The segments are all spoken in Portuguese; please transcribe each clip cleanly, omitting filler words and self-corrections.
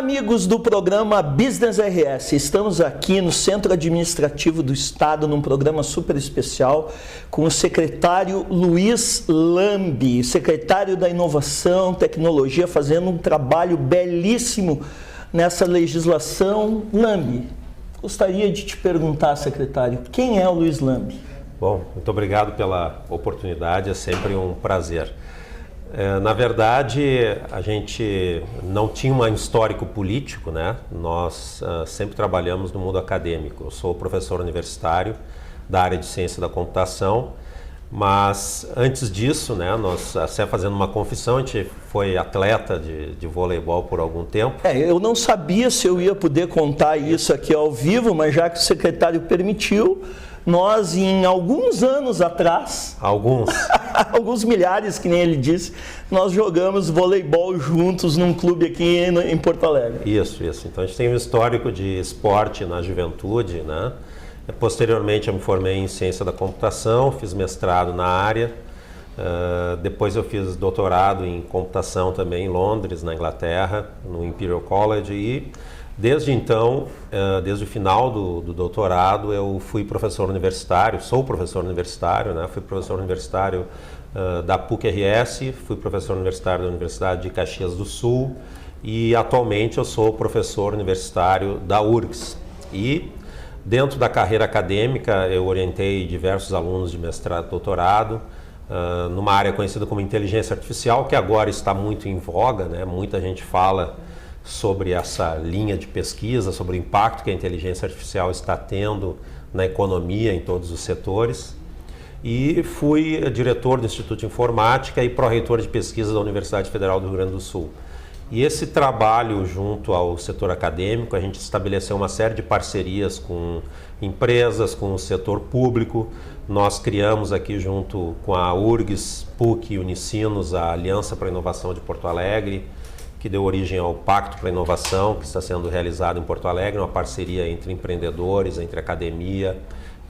amigos do programa Business RS, estamos aqui no Centro Administrativo do Estado, num programa super especial, com o secretário Luiz Lambi, secretário da Inovação, Tecnologia, fazendo um trabalho belíssimo nessa legislação. Lambi, gostaria de te perguntar, secretário, quem é o Luiz Lambi? Bom, muito obrigado pela oportunidade, é sempre um prazer. Na verdade, a gente não tinha um histórico político, né? Nós sempre trabalhamos no mundo acadêmico. Eu sou professor universitário da área de ciência da computação, mas antes disso, né, nós, até fazendo uma confissão, a gente foi atleta de voleibol por algum tempo. Eu não sabia se eu ia poder contar isso aqui ao vivo, mas já que o secretário permitiu, nós, em alguns anos atrás, alguns milhares, que nem ele disse, nós jogamos voleibol juntos num clube aqui em Porto Alegre. Isso. Então a gente tem um histórico de esporte na juventude, né? Posteriormente eu me formei em ciência da computação, fiz mestrado na área, depois eu fiz doutorado em computação também em Londres, na Inglaterra, no Imperial College, e desde então, desde o final do doutorado, eu fui professor universitário, sou professor universitário, né? Fui professor universitário da PUC-RS, fui professor universitário da Universidade de Caxias do Sul e atualmente eu sou professor universitário da URGS. E dentro da carreira acadêmica eu orientei diversos alunos de mestrado e doutorado numa área conhecida como inteligência artificial, que agora está muito em voga, né? Muita gente fala sobre essa linha de pesquisa, sobre o impacto que a inteligência artificial está tendo na economia, em todos os setores. E fui diretor do Instituto de Informática e pró-reitor de pesquisa da Universidade Federal do Rio Grande do Sul. E esse trabalho junto ao setor acadêmico, a gente estabeleceu uma série de parcerias com empresas, com o setor público. Nós criamos aqui junto com a URGS, PUC e Unicinos a Aliança para a Inovação de Porto Alegre, que deu origem ao Pacto para a Inovação, que está sendo realizado em Porto Alegre, uma parceria entre empreendedores, entre academia,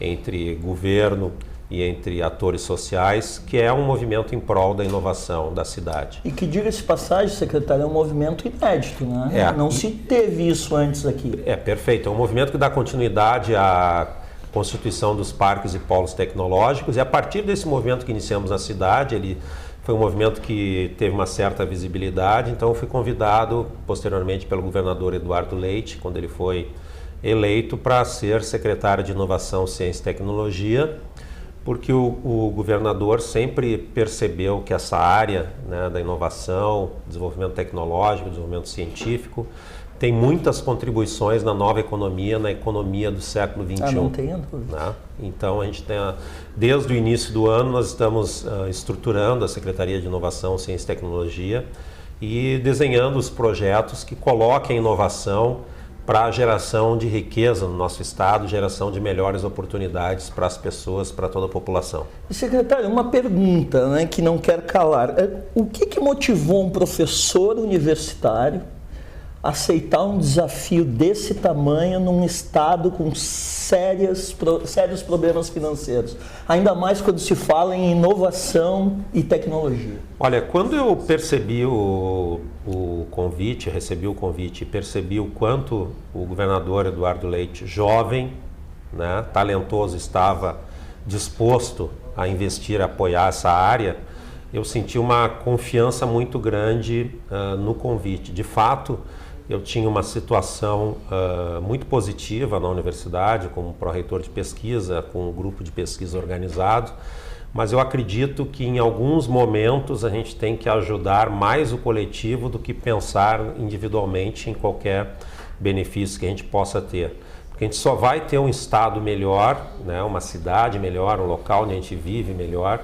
entre governo e entre atores sociais, que é um movimento em prol da inovação da cidade. E que, diga-se passagem, secretário, é um movimento inédito, né? Não se teve isso antes aqui. Perfeito. É um movimento que dá continuidade à constituição dos parques e polos tecnológicos, e a partir desse movimento que iniciamos na cidade, ele foi um movimento que teve uma certa visibilidade, então fui convidado posteriormente pelo governador Eduardo Leite, quando ele foi eleito, para ser secretário de Inovação, Ciência e Tecnologia, porque o governador sempre percebeu que essa área, né, da inovação, desenvolvimento tecnológico, desenvolvimento científico, tem muitas contribuições na nova economia, na economia do século XXI. Não tenho dúvida. Né? Então, a gente tem, desde o início do ano, nós estamos estruturando a Secretaria de Inovação, Ciência e Tecnologia e desenhando os projetos que coloquem a inovação para a geração de riqueza no nosso estado, geração de melhores oportunidades para as pessoas, para toda a população. E, secretário, uma pergunta, né, que não quer calar. O que motivou um professor universitário aceitar um desafio desse tamanho num estado com sérios problemas financeiros? Ainda mais quando se fala em inovação e tecnologia. Olha, quando eu percebi o convite, recebi o convite e percebi o quanto o governador Eduardo Leite, jovem, né, talentoso, estava disposto a investir, a apoiar essa área, eu senti uma confiança muito grande no convite. De fato, eu tinha uma situação muito positiva na universidade, como pró-reitor de pesquisa, com um grupo de pesquisa organizado, mas eu acredito que em alguns momentos a gente tem que ajudar mais o coletivo do que pensar individualmente em qualquer benefício que a gente possa ter. Porque a gente só vai ter um estado melhor, né, uma cidade melhor, um local onde a gente vive melhor,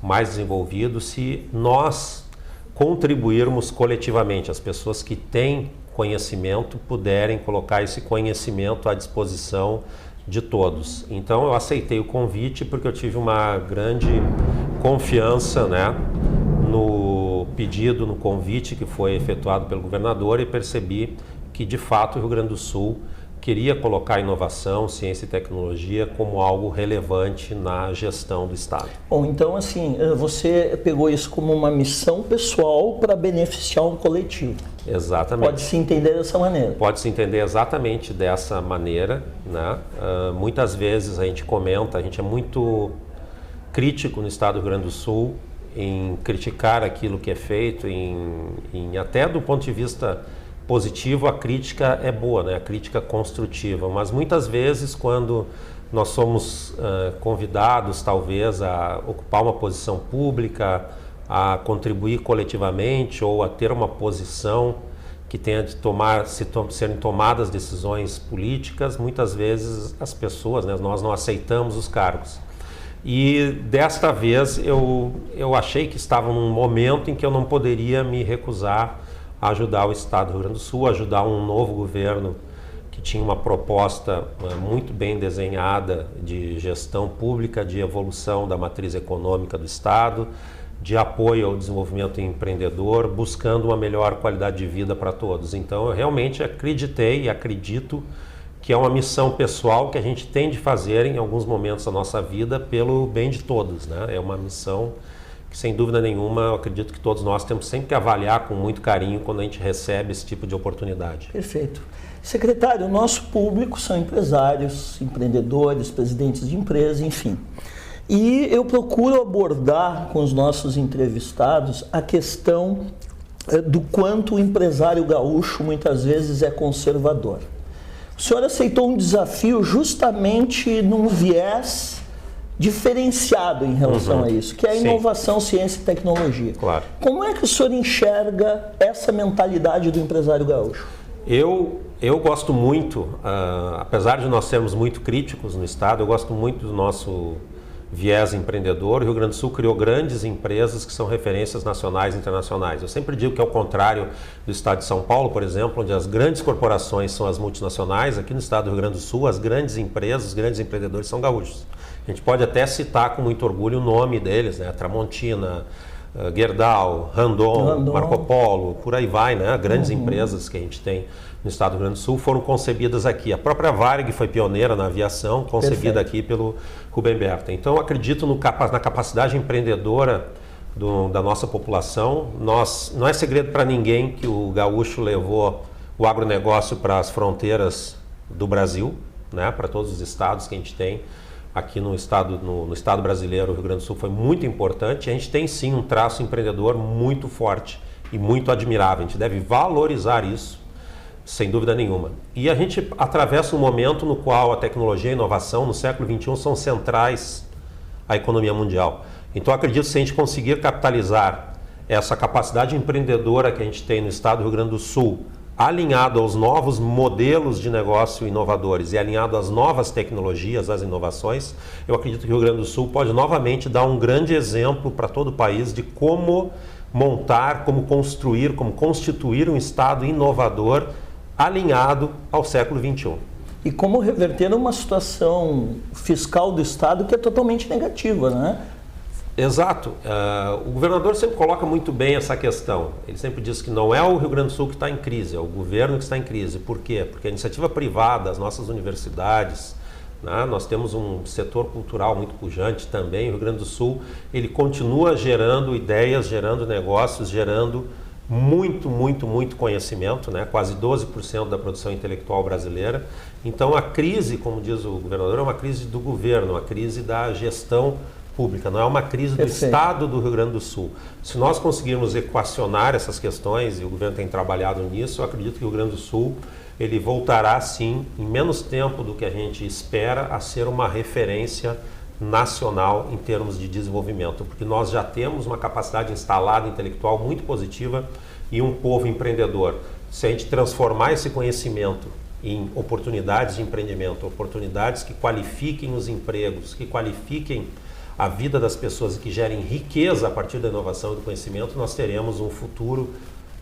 mais desenvolvido, se nós contribuirmos coletivamente, as pessoas que têm conhecimento puderem colocar esse conhecimento à disposição de todos. Então eu aceitei o convite porque eu tive uma grande confiança, né, no pedido, no convite que foi efetuado pelo governador, e percebi que de fato o Rio Grande do Sul queria colocar inovação, ciência e tecnologia como algo relevante na gestão do Estado. Bom, então assim, você pegou isso como uma missão pessoal para beneficiar um coletivo. Exatamente. Pode-se entender dessa maneira. Pode-se entender exatamente dessa maneira, né? Muitas vezes a gente comenta, a gente é muito crítico no Estado do Rio Grande do Sul em criticar aquilo que é feito, até do ponto de vista positivo, a crítica é boa, né? A crítica construtiva, mas muitas vezes quando nós somos convidados talvez a ocupar uma posição pública, a contribuir coletivamente ou a ter uma posição que tenha de serem tomadas decisões políticas, muitas vezes as pessoas, né, nós não aceitamos os cargos. E desta vez eu achei que estava num momento em que eu não poderia me recusar a ajudar o Estado do Rio Grande do Sul, ajudar um novo governo que tinha uma proposta muito bem desenhada de gestão pública, de evolução da matriz econômica do Estado, de apoio ao desenvolvimento empreendedor, buscando uma melhor qualidade de vida para todos. Então eu realmente acreditei e acredito que é uma missão pessoal que a gente tem de fazer em alguns momentos da nossa vida pelo bem de todos, né? É uma missão que, sem dúvida nenhuma, eu acredito que todos nós temos sempre que avaliar com muito carinho quando a gente recebe esse tipo de oportunidade. Perfeito. Secretário, o nosso público são empresários, empreendedores, presidentes de empresas, enfim. E eu procuro abordar com os nossos entrevistados a questão do quanto o empresário gaúcho muitas vezes é conservador. O senhor aceitou um desafio justamente num viés diferenciado em relação a isso, que é a inovação, ciência e tecnologia. Claro. Como é que o senhor enxerga essa mentalidade do empresário gaúcho? Eu gosto muito, apesar de nós sermos muito críticos no Estado, eu gosto muito do nosso viés empreendedor. O Rio Grande do Sul criou grandes empresas que são referências nacionais e internacionais. Eu sempre digo que é o contrário do Estado de São Paulo, por exemplo, onde as grandes corporações são as multinacionais. Aqui no Estado do Rio Grande do Sul, as grandes empresas, os grandes empreendedores são gaúchos. A gente pode até citar com muito orgulho o nome deles, né? Tramontina, Gerdau, Randon, Marco Polo, por aí vai, né? Grandes empresas que a gente tem no Estado do Rio Grande do Sul foram concebidas aqui. A própria Varig foi pioneira na aviação, concebida aqui pelo Rubem Berta. Então, eu acredito na capacidade empreendedora da nossa população. Não é segredo para ninguém que o gaúcho levou o agronegócio para as fronteiras do Brasil, né? Para todos os estados que a gente tem. Aqui no estado brasileiro, o Rio Grande do Sul foi muito importante. A gente tem sim um traço empreendedor muito forte e muito admirável. A gente deve valorizar isso, sem dúvida nenhuma. E a gente atravessa um momento no qual a tecnologia e a inovação no século XXI são centrais à economia mundial. Então acredito que se a gente conseguir capitalizar essa capacidade empreendedora que a gente tem no estado do Rio Grande do Sul, alinhado aos novos modelos de negócio inovadores e alinhado às novas tecnologias, às inovações, eu acredito que o Rio Grande do Sul pode novamente dar um grande exemplo para todo o país de como montar, como construir, como constituir um estado inovador alinhado ao século XXI. E como reverter uma situação fiscal do estado que é totalmente negativa, né? Exato. O governador sempre coloca muito bem essa questão. Ele sempre diz que não é o Rio Grande do Sul que está em crise, é o governo que está em crise. Por quê? Porque a iniciativa privada, as nossas universidades, né, nós temos um setor cultural muito pujante também. O Rio Grande do Sul, ele continua gerando ideias, gerando negócios, gerando muito conhecimento, né? Quase 12% da produção intelectual brasileira. Então a crise, como diz o governador, é uma crise do governo, uma crise da gestão pública, não é uma crise do Estado do Rio Grande do Sul. Se nós conseguirmos equacionar essas questões, e o governo tem trabalhado nisso, eu acredito que o Rio Grande do Sul ele voltará sim, em menos tempo do que a gente espera, a ser uma referência nacional em termos de desenvolvimento, porque nós já temos uma capacidade instalada intelectual muito positiva e um povo empreendedor. Se a gente transformar esse conhecimento em oportunidades de empreendimento, oportunidades que qualifiquem os empregos, que qualifiquem a vida das pessoas e que gerem riqueza a partir da inovação e do conhecimento, nós teremos um futuro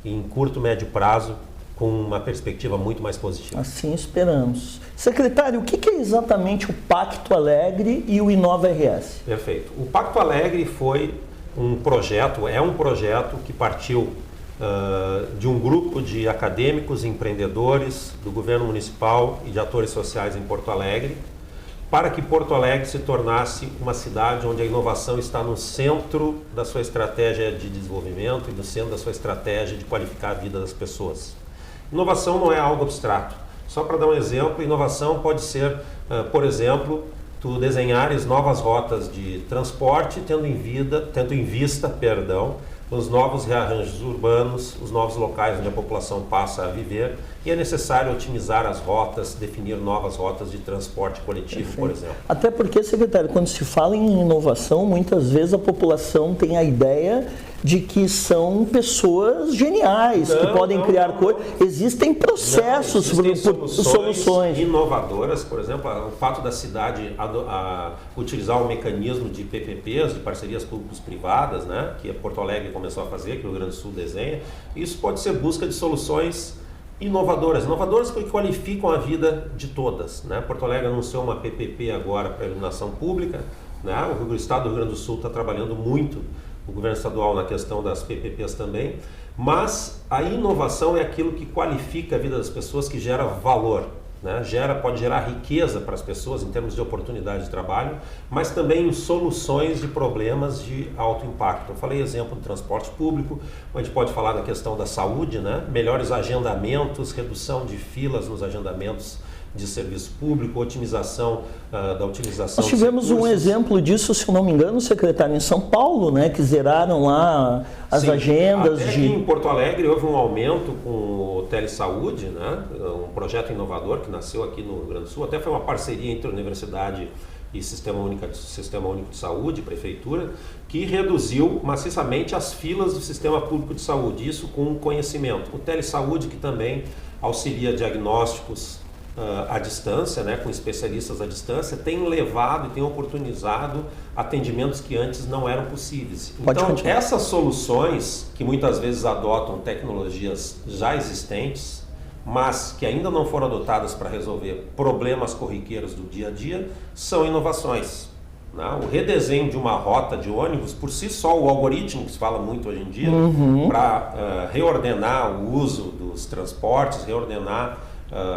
em curto, médio prazo com uma perspectiva muito mais positiva. Assim esperamos. Secretário, o que é exatamente o Pacto Alegre e o Inova RS? Perfeito. O Pacto Alegre foi um projeto, é um projeto que partiu de um grupo de acadêmicos, empreendedores, do governo municipal e de atores sociais em Porto Alegre, para que Porto Alegre se tornasse uma cidade onde a inovação está no centro da sua estratégia de desenvolvimento e no centro da sua estratégia de qualificar a vida das pessoas. Inovação não é algo abstrato. Só para dar um exemplo, inovação pode ser, por exemplo, tu desenhares novas rotas de transporte, tendo em vista os novos rearranjos urbanos, os novos locais onde a população passa a viver, e é necessário otimizar as rotas, definir novas rotas de transporte coletivo, Perfeito. por exemplo. Até porque, secretário, quando se fala em inovação, muitas vezes a população tem a ideia de que são pessoas geniais, que podem criar coisas. Existem processos, existem soluções inovadoras, por exemplo, o fato da cidade utilizar o mecanismo de PPPs, de parcerias públicos-privadas, né, que Porto Alegre começou a fazer, que o Rio Grande do Sul desenha, isso pode ser busca de soluções inovadoras porque qualificam a vida de todas, né? Porto Alegre anunciou uma PPP agora para iluminação pública, né? O Estado do Rio Grande do Sul está trabalhando muito, o governo estadual, na questão das PPPs também, mas a inovação é aquilo que qualifica a vida das pessoas, que gera valor, né? Pode gerar riqueza para as pessoas em termos de oportunidade de trabalho, mas também em soluções de problemas de alto impacto. Eu falei exemplo do transporte público, a gente pode falar da questão da saúde, né? Melhores agendamentos, redução de filas nos agendamentos de serviço público, otimização da utilização. Nós tivemos um exemplo disso, se eu não me engano, secretário, em São Paulo, né, que zeraram lá as agendas. Até aqui em Porto Alegre houve um aumento com o Telesaúde, né, um projeto inovador que nasceu aqui no Rio Grande do Sul, até foi uma parceria entre a universidade e Sistema Único de Saúde, Prefeitura, que reduziu maciçamente as filas do Sistema Público de Saúde, isso com conhecimento. O Telesaúde, que também auxilia diagnósticos à distância, né, com especialistas à distância, tem levado e tem oportunizado atendimentos que antes não eram possíveis. Então, essas soluções, que muitas vezes adotam tecnologias já existentes, mas que ainda não foram adotadas para resolver problemas corriqueiros do dia a dia, são inovações. Né? O redesenho de uma rota de ônibus, por si só, o algoritmo, que se fala muito hoje em dia, para reordenar o uso dos transportes, reordenar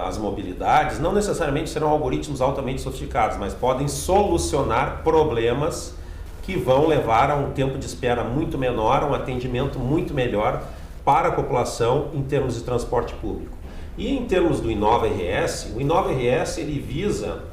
as mobilidades, não necessariamente serão algoritmos altamente sofisticados, mas podem solucionar problemas que vão levar a um tempo de espera muito menor, a um atendimento muito melhor para a população em termos de transporte público. E em termos do Inova-RS, o Inova-RS ele visa,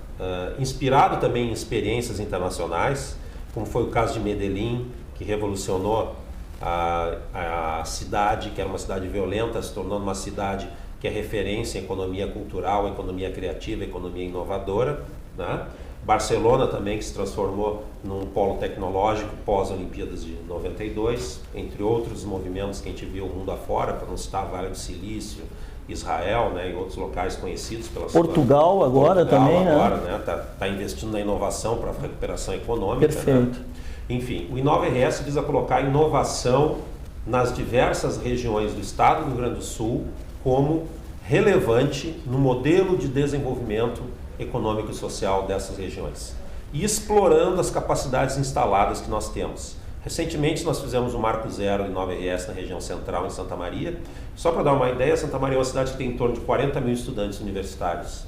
inspirado também em experiências internacionais, como foi o caso de Medellín, que revolucionou a cidade, que era uma cidade violenta, se tornando uma cidade que é referência em economia cultural, economia criativa, economia inovadora, né? Barcelona também, que se transformou num polo tecnológico pós-Olimpíadas de 92, entre outros movimentos que a gente viu o mundo afora, para não citar Vale do Silício, Israel, né, e outros locais conhecidos pela Portugal agora também, agora, né? Tá investindo na inovação para a recuperação econômica. Perfeito. Né? Enfim, o Inova-RS visa colocar inovação nas diversas regiões do estado do Rio Grande do Sul como relevante no modelo de desenvolvimento econômico e social dessas regiões e explorando as capacidades instaladas que nós temos. Recentemente nós fizemos o Marco Zero Inova-RS na região central, em Santa Maria. Só para dar uma ideia, Santa Maria é uma cidade que tem em torno de 40 mil estudantes universitários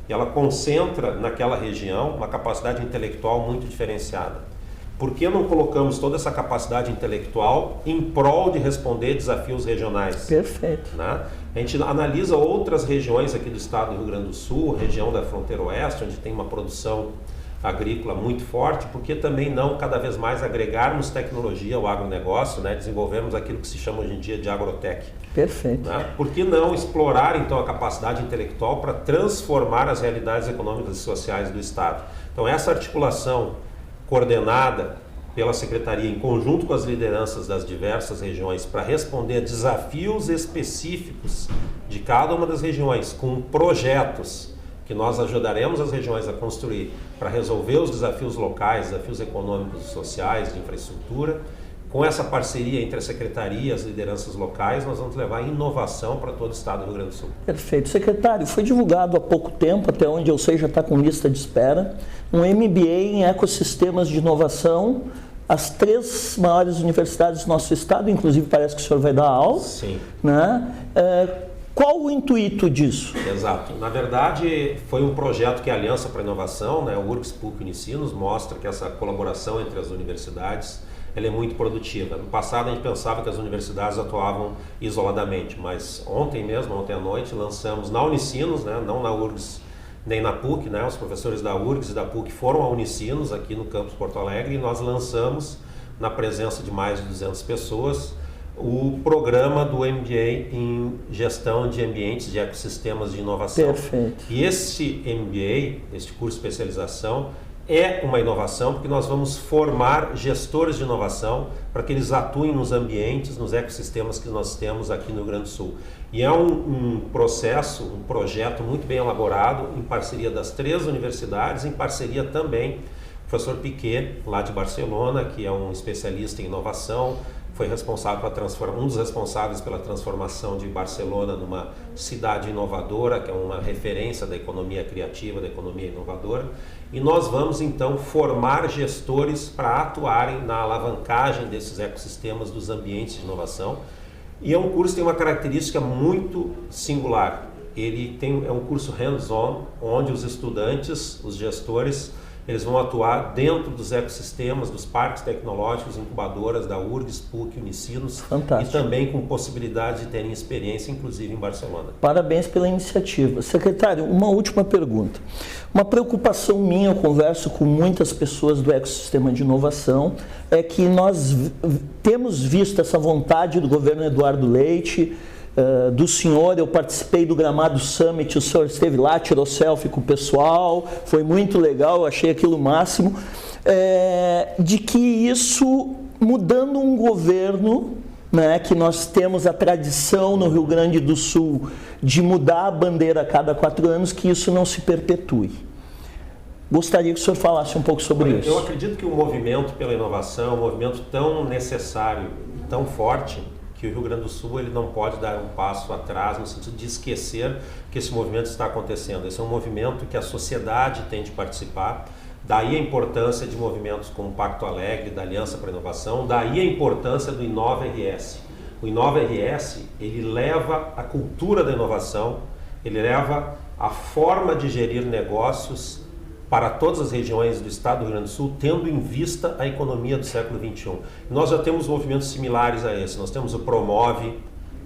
e ela concentra naquela região uma capacidade intelectual muito diferenciada. Por que não colocamos toda essa capacidade intelectual em prol de responder desafios regionais? Perfeito. Né? A gente analisa outras regiões aqui do estado do Rio Grande do Sul, região da fronteira oeste, onde tem uma produção agrícola muito forte, porque também não cada vez mais agregarmos tecnologia ao agronegócio, né? Desenvolvermos aquilo que se chama hoje em dia de agrotech. Perfeito. Né? Por que não explorar então a capacidade intelectual para transformar as realidades econômicas e sociais do estado? Então essa articulação coordenada pela Secretaria em conjunto com as lideranças das diversas regiões para responder a desafios específicos de cada uma das regiões, com projetos que nós ajudaremos as regiões a construir para resolver os desafios locais, desafios econômicos e sociais, de infraestrutura. Com essa parceria entre a Secretaria e as lideranças locais, nós vamos levar inovação para todo o estado do Rio Grande do Sul. Perfeito. Secretário, foi divulgado há pouco tempo, até onde eu sei já está com lista de espera, um MBA em ecossistemas de inovação as 3 maiores universidades do nosso estado, inclusive parece que o senhor vai dar aula. Sim. Né? Qual o intuito disso? Exato. Na verdade, foi um projeto que a Aliança para a Inovação, né, o URGS, PUC e Unicinos, mostra que essa colaboração entre as universidades ela é muito produtiva. No passado a gente pensava que as universidades atuavam isoladamente, mas ontem à noite, lançamos na Unicinos, né, não na URGS nem na PUC, né, os professores da URGS e da PUC foram a Unicinos aqui no campus Porto Alegre e nós lançamos, na presença de mais de 200 pessoas, o programa do MBA em Gestão de Ambientes de Ecossistemas de Inovação. Perfeito. E esse MBA, este curso de especialização, é uma inovação porque nós vamos formar gestores de inovação para que eles atuem nos ambientes, nos ecossistemas que nós temos aqui no Rio Grande do Sul. E é um processo, um projeto muito bem elaborado, em parceria das 3 universidades, em parceria também com o professor Piquet, lá de Barcelona, que é um especialista em inovação, foi responsável um dos responsáveis pela transformação de Barcelona numa cidade inovadora, que é uma referência da economia criativa, da economia inovadora. E nós vamos então formar gestores para atuarem na alavancagem desses ecossistemas dos ambientes de inovação. E é um curso que tem uma característica muito singular. É um curso hands-on, onde os estudantes, os gestores, eles vão atuar dentro dos ecossistemas, dos parques tecnológicos, incubadoras da URGS, PUC, Unicinos. Fantástico. E também com possibilidade de terem experiência, inclusive em Barcelona. Parabéns pela iniciativa. Secretário, uma última pergunta. Uma preocupação minha, eu converso com muitas pessoas do ecossistema de inovação, é que nós temos visto essa vontade do governo Eduardo Leite, do senhor. Eu participei do Gramado Summit, o senhor esteve lá, tirou selfie com o pessoal, foi muito legal, eu achei aquilo o máximo, de que isso, mudando um governo, né, que nós temos a tradição no Rio Grande do Sul de mudar a bandeira a cada 4 anos, que isso não se perpetue. Gostaria que o senhor falasse um pouco sobre isso. Eu acredito que o movimento pela inovação é um movimento tão necessário, tão forte, que o Rio Grande do Sul ele não pode dar um passo atrás no sentido de esquecer que esse movimento está acontecendo. Esse é um movimento que a sociedade tem de participar, daí a importância de movimentos como o Pacto Alegre, da Aliança para a Inovação, daí a importância do Inova RS. O Inova RS, ele leva a cultura da inovação, ele leva a forma de gerir negócios para todas as regiões do estado do Rio Grande do Sul, tendo em vista a economia do século XXI. Nós já temos movimentos similares a esse. Nós temos o Promove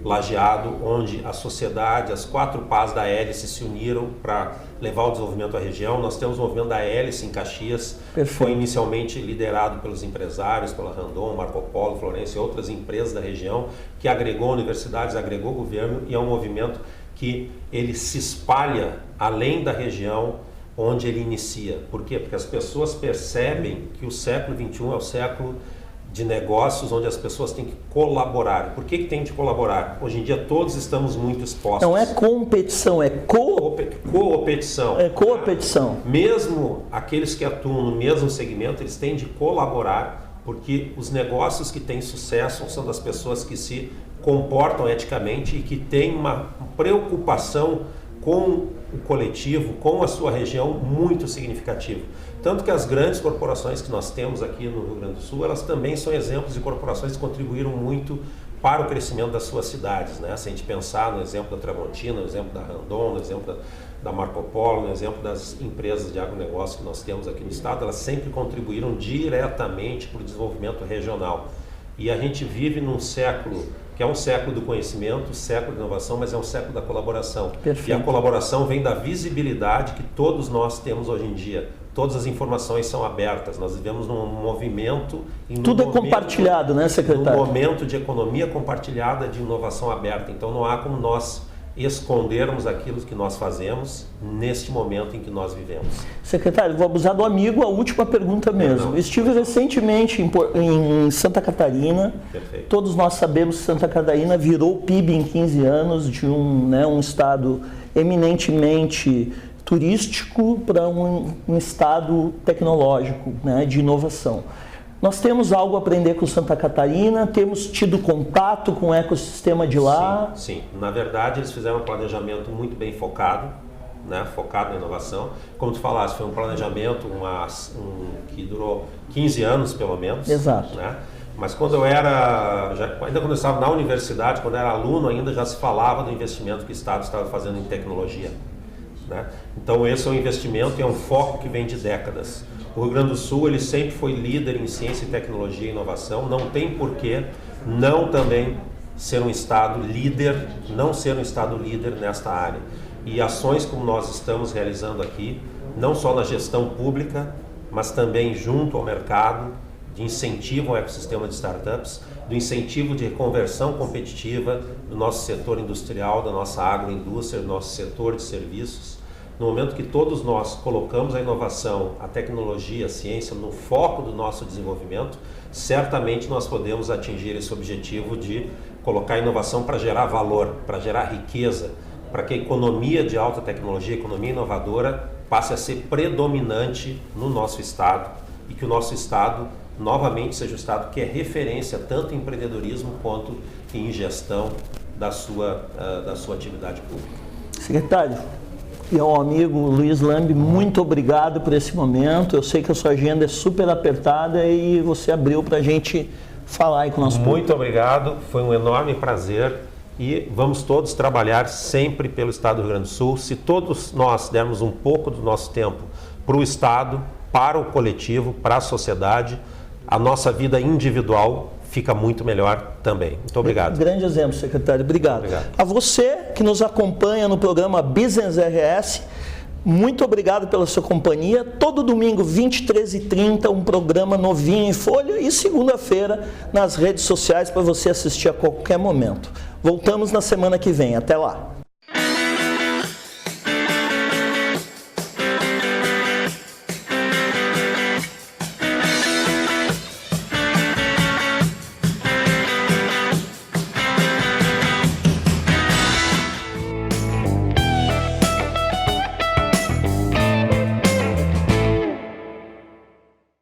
Lajeado, onde a sociedade, as 4 pás da hélice se uniram para levar o desenvolvimento à região. Nós temos o movimento da hélice em Caxias, que foi inicialmente liderado pelos empresários, pela Randon, Marco Polo, Florença e outras empresas da região, que agregou universidades, agregou governo, e é um movimento que ele se espalha além da região onde ele inicia. Por quê? Porque as pessoas percebem que o século XXI é o século de negócios onde as pessoas têm que colaborar. Por que tem de colaborar? Hoje em dia todos estamos muito expostos. Não é competição, é coopetição. É coopetição. Mesmo aqueles que atuam no mesmo segmento, eles têm de colaborar, porque os negócios que têm sucesso são das pessoas que se comportam eticamente e que têm uma preocupação com o coletivo, com a sua região, muito significativo. Tanto que as grandes corporações que nós temos aqui no Rio Grande do Sul, elas também são exemplos de corporações que contribuíram muito para o crescimento das suas cidades, né? Se a gente pensar no exemplo da Tramontina, no exemplo da Randon, no exemplo da Marco Polo, no exemplo das empresas de agronegócio que nós temos aqui no estado, elas sempre contribuíram diretamente para o desenvolvimento regional. E a gente vive num século que é um século do conhecimento, século da inovação, mas é um século da colaboração. Perfeito. E a colaboração vem da visibilidade que todos nós temos hoje em dia. Todas as informações são abertas, nós vivemos num movimento... Tudo é compartilhado, né, secretário? Num momento de economia compartilhada, de inovação aberta. Então não há como nós escondermos aquilo que nós fazemos neste momento em que nós vivemos. Secretário, vou abusar do amigo, a última pergunta mesmo. Não. Estive recentemente em Santa Catarina. Perfeito. Todos nós sabemos que Santa Catarina virou PIB em 15 anos de um estado eminentemente turístico para um estado tecnológico, né, de inovação. Nós temos algo a aprender com Santa Catarina, temos tido contato com o ecossistema de lá. Sim. Na verdade, eles fizeram um planejamento muito bem focado, né, focado na inovação. Como tu falaste, foi um planejamento que durou 15 anos pelo menos. Exato. Né? Mas quando eu ainda quando eu estava na universidade, quando eu era aluno ainda, já se falava do investimento que o Estado estava fazendo em tecnologia. Né? Então esse é um investimento e é um foco que vem de décadas. O Rio Grande do Sul ele sempre foi líder em ciência, tecnologia e inovação, não tem porquê não também ser um Estado líder, nesta área. E ações como nós estamos realizando aqui, não só na gestão pública, mas também junto ao mercado, de incentivo ao ecossistema de startups, do incentivo de conversão competitiva do nosso setor industrial, da nossa agroindústria, do nosso setor de serviços. No momento que todos nós colocamos a inovação, a tecnologia, a ciência no foco do nosso desenvolvimento, certamente nós podemos atingir esse objetivo de colocar a inovação para gerar valor, para gerar riqueza, para que a economia de alta tecnologia, a economia inovadora, passe a ser predominante no nosso Estado e que o nosso Estado novamente seja um Estado que é referência tanto em empreendedorismo quanto em gestão da sua atividade pública. Secretário, e ao amigo Luiz Lambi, muito obrigado por esse momento. Eu sei que a sua agenda é super apertada e você abriu para a gente falar aí com o nosso público. Muito obrigado, foi um enorme prazer e vamos todos trabalhar sempre pelo Estado do Rio Grande do Sul. Se todos nós dermos um pouco do nosso tempo para o Estado, para o coletivo, para a sociedade, a nossa vida individual fica muito melhor também. Muito obrigado. Grande exemplo, secretário. Obrigado. A você que nos acompanha no programa Business RS, muito obrigado pela sua companhia. Todo domingo, 23h30, um programa novinho em folha e segunda-feira nas redes sociais para você assistir a qualquer momento. Voltamos na semana que vem. Até lá.